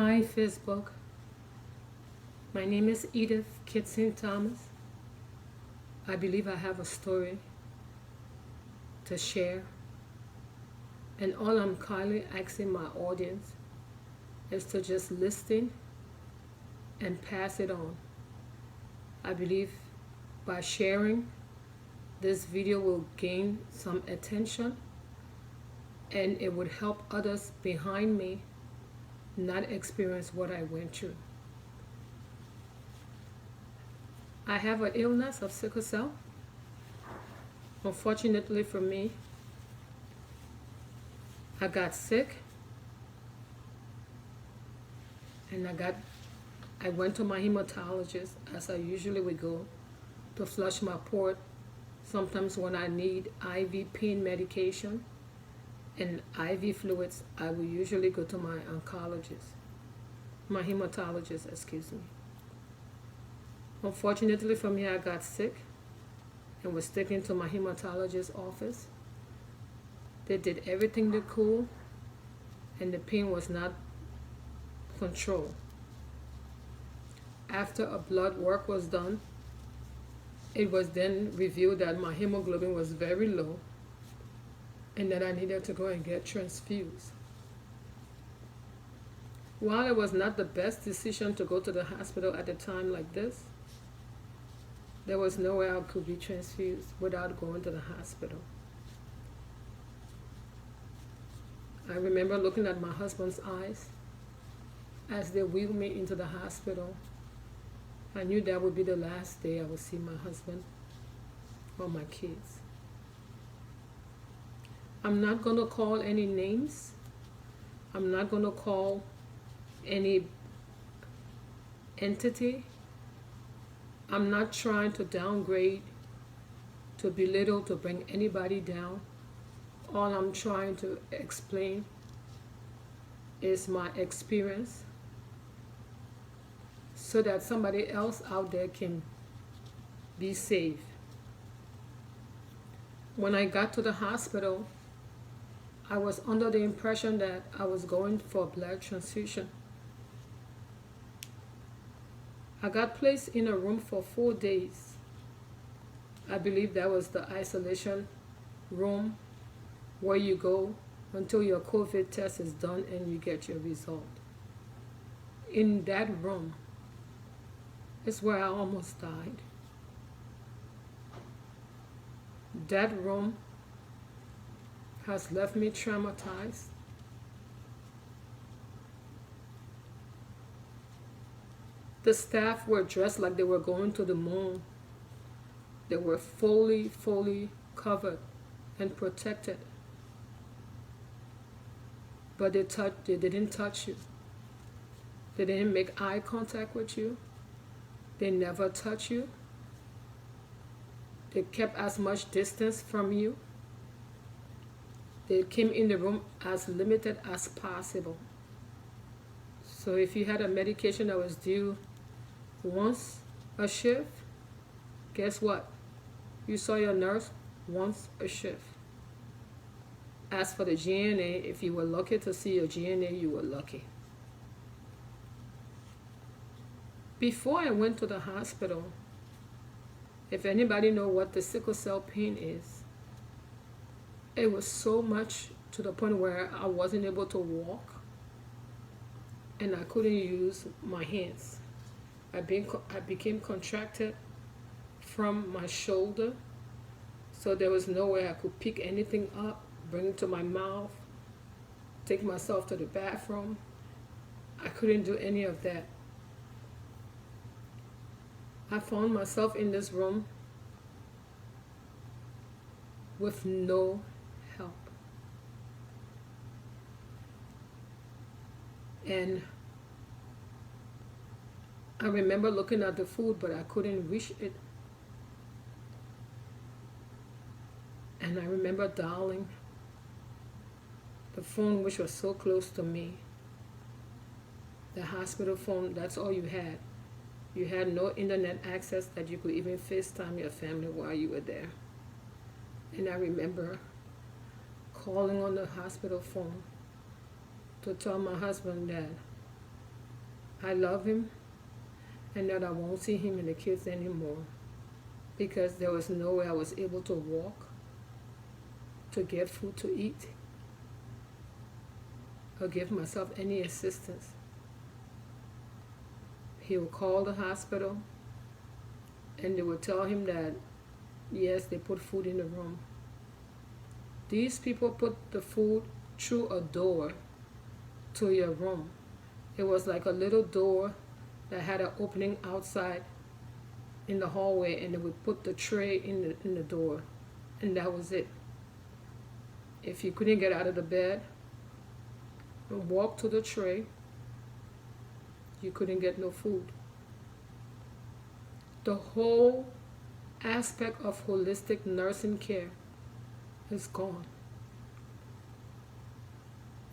Hi, Facebook. My name is Edith Kitson Thomas. I believe I have a story to share, and all I'm kindly asking my audience is to just listen and pass it on. I believe by sharing, this video will gain some attention and it would help others behind me not experience what I went through. I have an illness of sickle cell. Unfortunately for me, I got sick and I went to my hematologist, as I usually would go, to flush my port. Sometimes when I need IV pain medication and IV fluids, I will usually go to my hematologist, excuse me. Unfortunately for me, I got sick and was taken to my hematologist's office. They did everything they could and the pain was not controlled. After a blood work was done, it was then revealed that my hemoglobin was very low and that I needed to go and get transfused. While it was not the best decision to go to the hospital at a time like this, there was no way I could be transfused without going to the hospital. I remember looking at my husband's eyes as they wheeled me into the hospital. I knew that would be the last day I would see my husband or my kids. I'm not going to call any names. I'm not going to call any entity. I'm not trying to downgrade, to belittle, to bring anybody down. All I'm trying to explain is my experience so that somebody else out there can be safe. When I got to the hospital, I was under the impression that I was going for a blood transfusion. I got placed in a room for 4 days. I believe that was the isolation room where you go until your COVID test is done and you get your result. In that room is where I almost died. That room has left me traumatized. The staff were dressed like they were going to the moon. They were fully covered and protected. But they didn't touch you. They didn't make eye contact with you. They never touched you. They kept as much distance from you. They came in the room as limited as possible. So if you had a medication that was due once a shift, guess what? You saw your nurse once a shift. As for the GNA, if you were lucky to see your GNA, you were lucky. Before I went to the hospital, if anybody know what the sickle cell pain is, it was so much to the point where I wasn't able to walk and I couldn't use my hands. I became contracted from my shoulder, so there was no way I could pick anything up, bring it to my mouth, take myself to the bathroom. I couldn't do any of that. I found myself in this room with no help. And I remember looking at the food, but I couldn't reach it. And I remember dialing the phone, which was so close to me. The hospital phone, that's all you had. You had no internet access that you could even FaceTime your family while you were there. And I remember calling on the hospital phone to tell my husband that I love him and that I won't see him and the kids anymore because there was no way I was able to walk, to get food to eat, or give myself any assistance. He would call the hospital and they would tell him that, yes, they put food in the room. These people put the food through a door to your room. It was like a little door that had an opening outside in the hallway, and they would put the tray in the door, and that was it. If you couldn't get out of the bed and walk to the tray, you couldn't get no food. The whole aspect of holistic nursing care is gone.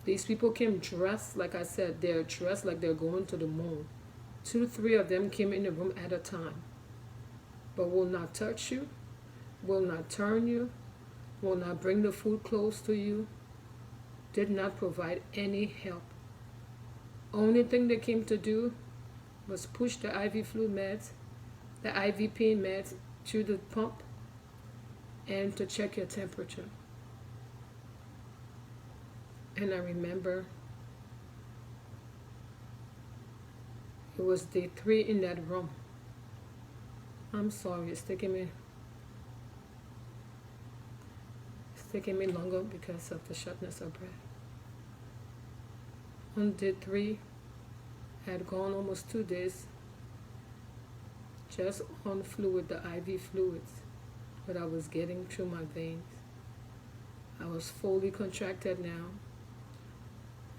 These people came dressed, like I said, they're dressed like they're going to the moon. 2, 3 of them came in the room at a time, but will not touch you, will not turn you, will not bring the food close to you, did not provide any help. Only thing they came to do was push the IV fluid meds, the IV pain meds through the pump, and to check your temperature. And I remember it was day 3 in that room. I'm sorry, it's taking me longer because of the shortness of breath. On day 3, I had gone almost 2 days just on fluid, the IV fluids, that I was getting through my veins. I was fully contracted now.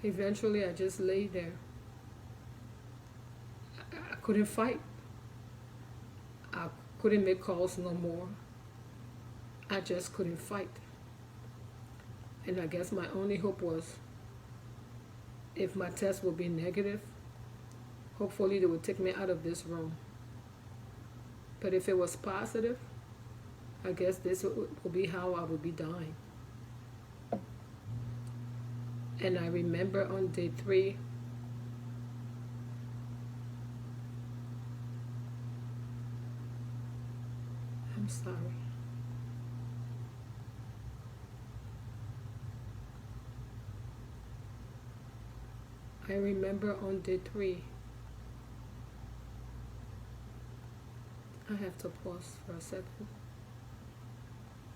Eventually, I just lay there. I couldn't fight. I couldn't make calls no more. I just couldn't fight. And I guess my only hope was if my test would be negative, hopefully they would take me out of this room. But if it was positive, I guess this would be how I would be dying. And I remember on day 3, I'm sorry. I remember on day 3, I have to pause for a second.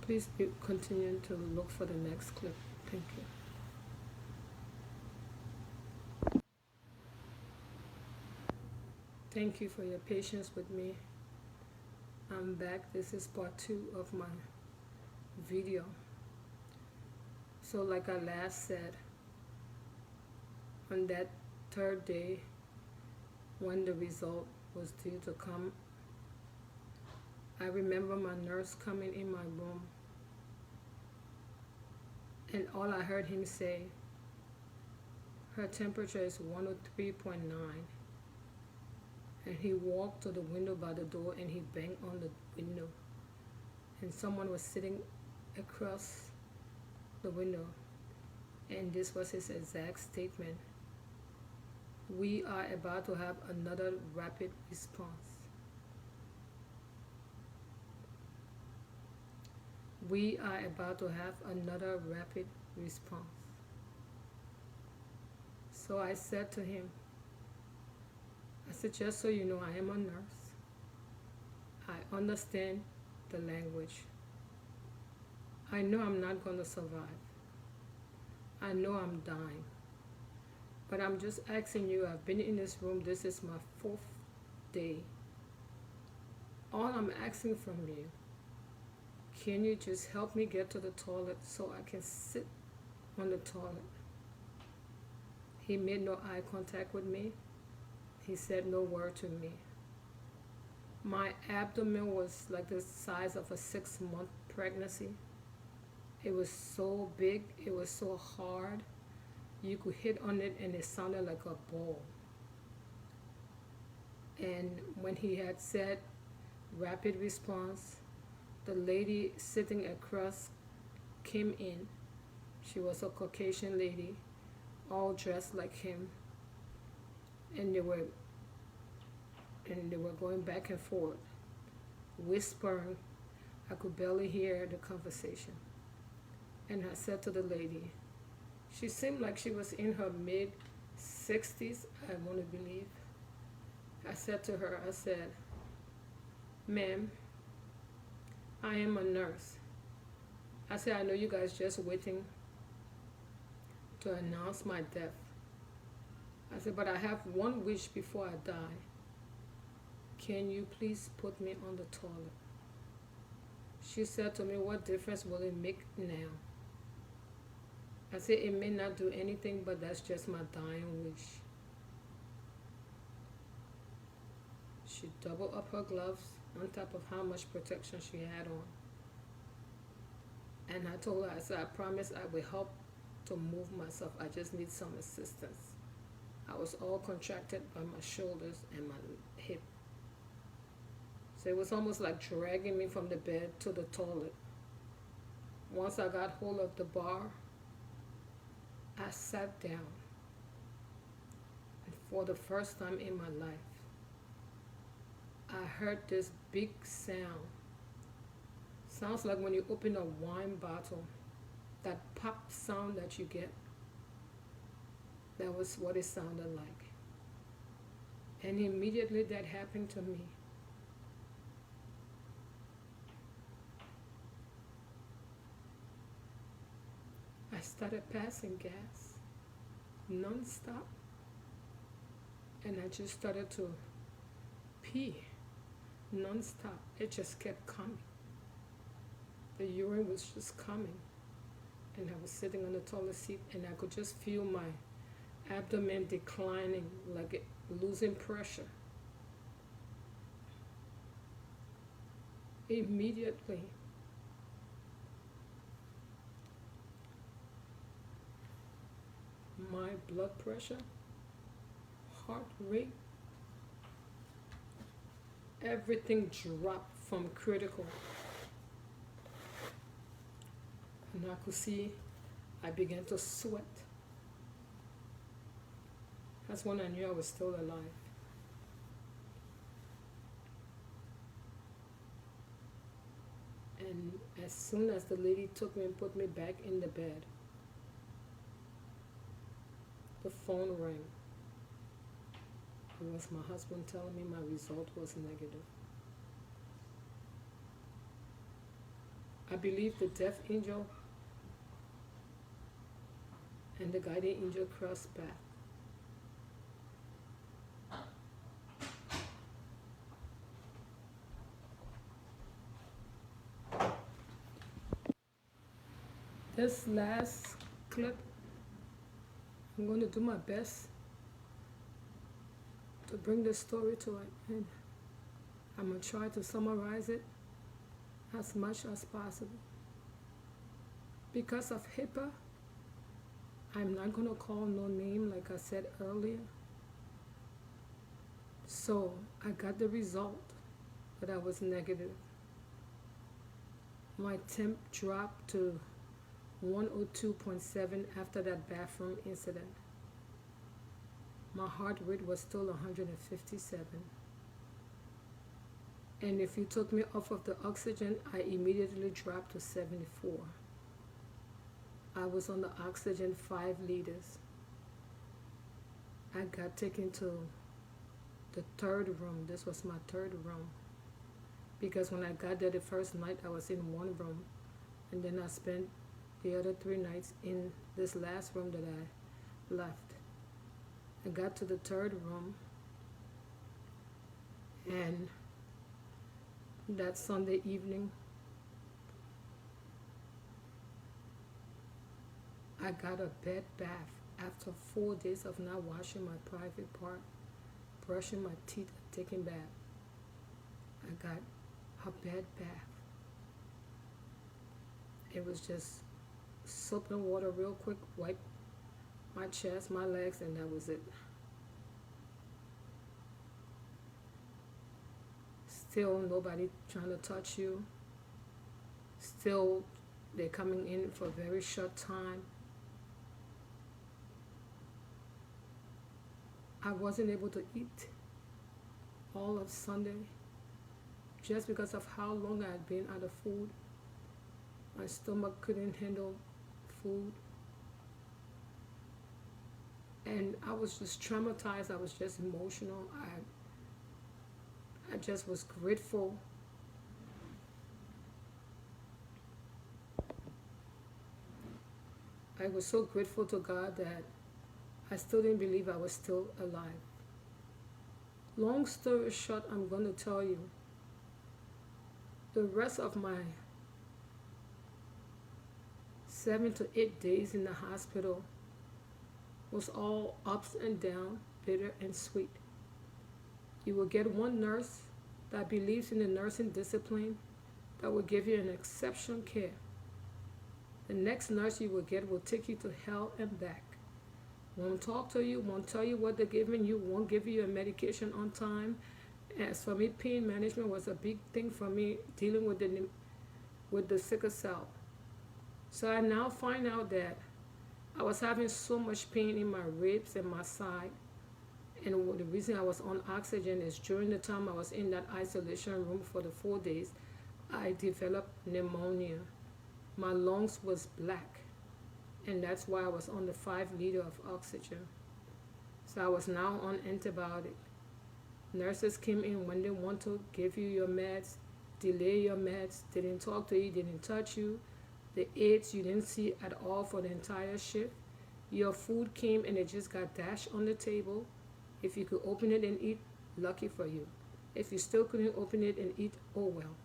Please continue to look for the next clip. Thank you. Thank you for your patience with me. I'm back. This is part 2 of my video. So like I last said, on that 3rd day, when the result was due to come, I remember my nurse coming in my room, and all I heard him say, her temperature is 103.9. And he walked to the window by the door and he banged on the window. And someone was sitting across the window. And this was his exact statement. We are about to have another rapid response. We are about to have another rapid response. So I said to him, I said, just so you know, I am a nurse. I understand the language. I know I'm not going to survive. I know I'm dying. But I'm just asking you, I've been in this room, this is my 4th day. All I'm asking from you, can you just help me get to the toilet so I can sit on the toilet? He made no eye contact with me. He said no word to me. My abdomen was like the size of a 6-month pregnancy. It was so big, it was so hard. You could hit on it and it sounded like a ball. And when he had said rapid response, the lady sitting across came in. She was a Caucasian lady, all dressed like him. And they were and they were going back and forth, whispering. I could barely hear the conversation. And I said to the lady, she seemed like she was in her mid 60s, I want to believe. I said to her, I said, ma'am, I am a nurse. I said, I know you guys just waiting to announce my death. I said, but I have one wish before I die. Can you please put me on the toilet? She said to me, what difference will it make now? I said, it may not do anything, but that's just my dying wish. She doubled up her gloves on top of how much protection she had on. And I told her, I said, I promise I will help to move myself. I just need some assistance. I was all contracted by my shoulders and my hip. So it was almost like dragging me from the bed to the toilet. Once I got hold of the bar, I sat down. And for the first time in my life, I heard this big sound. Sounds like when you open a wine bottle, that pop sound that you get. That was what it sounded like. And immediately that happened to me. I started passing gas non-stop, and I just started to pee non-stop. It just kept coming. The urine was just coming, and I was sitting on the toilet seat, and I could just feel my abdomen declining, like it losing pressure. Immediately, my blood pressure, heart rate, everything dropped from critical. And I could see I began to sweat. That's when I knew I was still alive. And as soon as the lady took me and put me back in the bed, the phone rang. It was my husband telling me my result was negative. I believe the death angel and the guardian angel crossed paths. This last clip, I'm going to do my best to bring this story to an end. I'm going to try to summarize it as much as possible. Because of HIPAA, I'm not going to call no name like I said earlier. So I got the result that I was negative. My temp dropped to 102.7 after that bathroom incident. My heart rate was still 157. And if you took me off of the oxygen, I immediately dropped to 74. I was on the oxygen 5 liters. I got taken to the third room. This was my third room. Because when I got there the first night, I was in one room. And then I spent the other 3 nights in this last room that I left. I got to the third room, and that Sunday evening, I got a bed bath after 4 days of not washing my private part, brushing my teeth, and taking bath. I got a bed bath. It was just soap and water real quick, wipe my chest, my legs, and that was it. Still nobody trying to touch you. Still they're coming in for a very short time. I wasn't able to eat. all of Sunday just because of how long I had been out of food. My stomach couldn't handle food. And I was just traumatized. I was just emotional. I just was grateful. I was so grateful to God that I still didn't believe I was still alive. Long story short, I'm going to tell you the rest of my 7 to 8 days in the hospital was all ups and downs, bitter and sweet. You will get one nurse that believes in the nursing discipline that will give you an exceptional care. The next nurse you will get will take you to hell and back. Won't talk to you, won't tell you what they're giving you, won't give you your medication on time. As for me, pain management was a big thing for me, dealing with the sickle cell. So I now find out that I was having so much pain in my ribs and my side. And the reason I was on oxygen is during the time I was in that isolation room for the 4 days, I developed pneumonia. My lungs was black, and that's why I was on the 5 liter of oxygen. So I was now on antibiotic. Nurses came in when they want to give you your meds, delay your meds. They didn't talk to you, didn't touch you. The aides you didn't see at all for the entire shift. Your food came and it just got dashed on the table. If you could open it and eat, lucky for you. If you still couldn't open it and eat, oh well.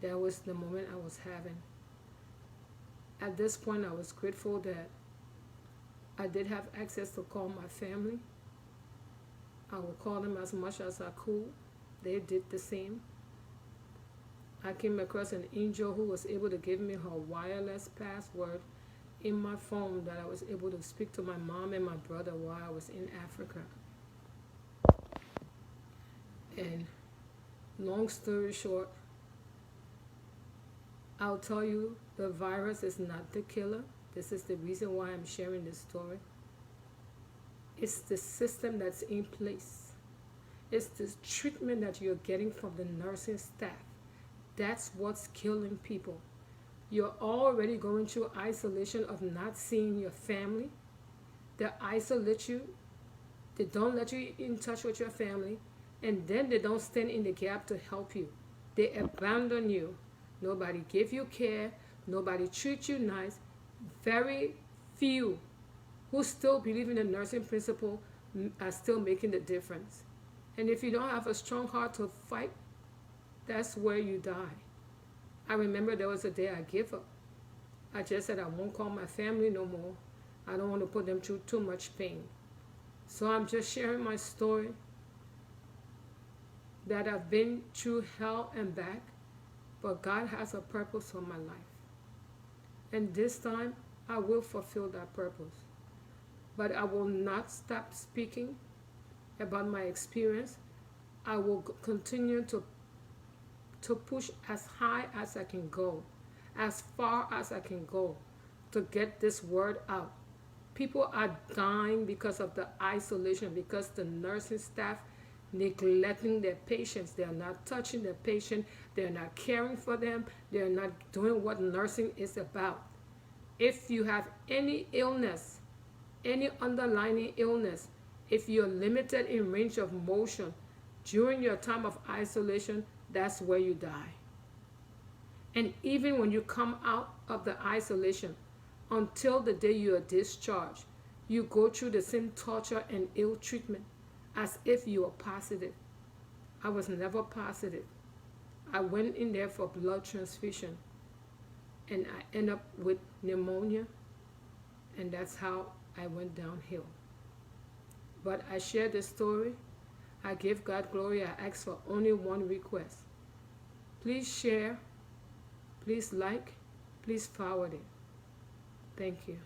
That was the moment I was having. At this point, I was grateful that I did have access to call my family. I would call them as much as I could. They did the same. I came across an angel who was able to give me her wireless password in my phone that I was able to speak to my mom and my brother while I was in Africa. And long story short, I'll tell you, the virus is not the killer. This is the reason why I'm sharing this story. It's the system that's in place. It's the treatment that you're getting from the nursing staff. That's what's killing people. You're already going through isolation of not seeing your family. They isolate you. They don't let you in touch with your family. And then they don't stand in the gap to help you. They abandon you. Nobody give you care. Nobody treat you nice. Very few who still believe in the nursing principle are still making the difference. And if you don't have a strong heart to fight, that's where you die. I remember there was a day I gave up. I just said I won't call my family no more. I don't want to put them through too much pain. So I'm just sharing my story that I've been through hell and back, but God has a purpose for my life. And this time, I will fulfill that purpose. But I will not stop speaking about my experience. I will continue to push as high as I can go, as far as I can go, to get this word out. People are dying because of the isolation, because the nursing staff neglecting their patients. They are not touching their patient. They are not caring for them. They are not doing what nursing is about. If you have any illness, any underlying illness, if you're limited in range of motion during your time of isolation, that's where you die. And even when you come out of the isolation, until the day you are discharged, you go through the same torture and ill treatment as if you were positive. I was never positive. I went in there for blood transfusion, and I ended up with pneumonia, and that's how I went downhill. But I share this story. I give God glory. I ask for only one request. Please share, please like, please forward it. Thank you.